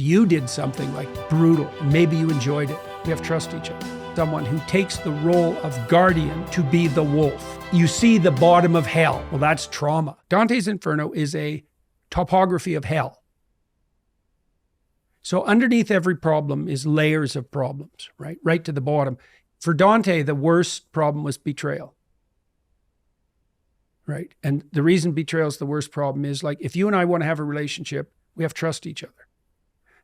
You did something like brutal, and maybe you enjoyed it. We have to trust each other. Someone who takes the role of guardian to be the wolf. You see the bottom of hell. Well, that's trauma. Dante's Inferno is a topography of hell. So underneath every problem is layers of problems, right? Right to the bottom. For Dante, the worst problem was betrayal. Right? And the reason betrayal is the worst problem is, like, if you and I want to have a relationship, we have to trust each other.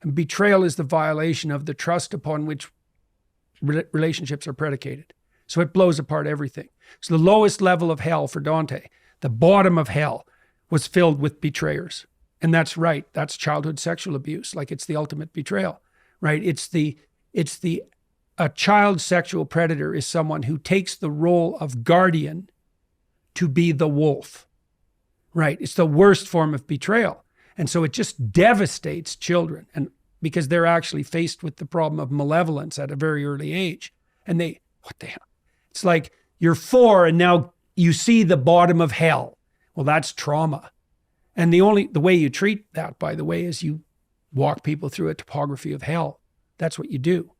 And betrayal is the violation of the trust upon which relationships are predicated. So it blows apart everything. So the lowest level of hell for Dante, the bottom of hell, was filled with betrayers. And that's right. That's childhood sexual abuse. Like, it's the ultimate betrayal, right? A child sexual predator is someone who takes the role of guardian to be the wolf, right? It's the worst form of betrayal. And so it just devastates children, and because they're actually faced with the problem of malevolence at a very early age. And what the hell? It's like, you're 4 and now you see the bottom of hell. Well, that's trauma. And the way you treat that, by the way, is you walk people through a topography of hell. That's what you do.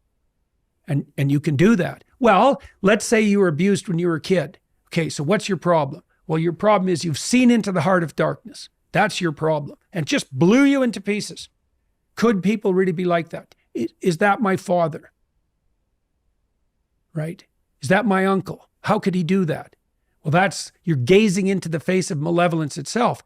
And you can do that. Well, let's say you were abused when you were a kid. Okay, so what's your problem? Well, your problem is you've seen into the heart of darkness. That's your problem. And just blew you into pieces. Could people really be like that? Is that my father? Right? Is that my uncle? How could he do that? Well, you're gazing into the face of malevolence itself.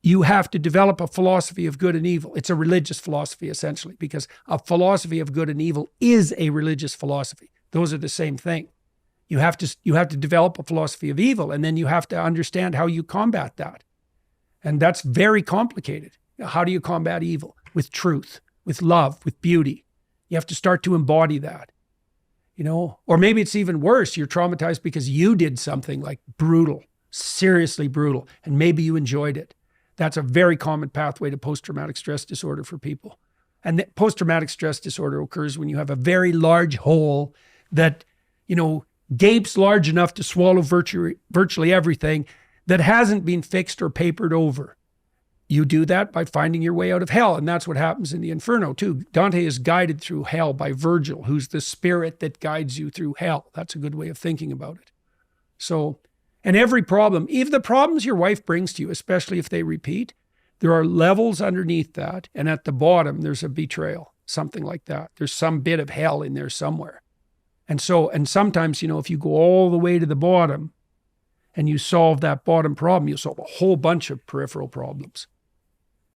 You have to develop a philosophy of good and evil. It's a religious philosophy, essentially, because a philosophy of good and evil is a religious philosophy. Those are the same thing. You have to develop a philosophy of evil, and then you have to understand how you combat that. And that's very complicated. How do you combat evil? With truth, with love, with beauty. You have to start to embody that, Or maybe it's even worse. You're traumatized because you did something like brutal, seriously brutal, and maybe you enjoyed it. That's a very common pathway to post-traumatic stress disorder for people. And post-traumatic stress disorder occurs when you have a very large hole that, gapes large enough to swallow virtually everything that hasn't been fixed or papered over. You do that by finding your way out of hell. And that's what happens in the Inferno too. Dante is guided through hell by Virgil, who's the spirit that guides you through hell. That's a good way of thinking about it. So, and every problem, even the problems your wife brings to you, especially if they repeat, there are levels underneath that. And at the bottom, there's a betrayal, something like that. There's some bit of hell in there somewhere. And sometimes, if you go all the way to the bottom and you solve that bottom problem, you'll solve a whole bunch of peripheral problems.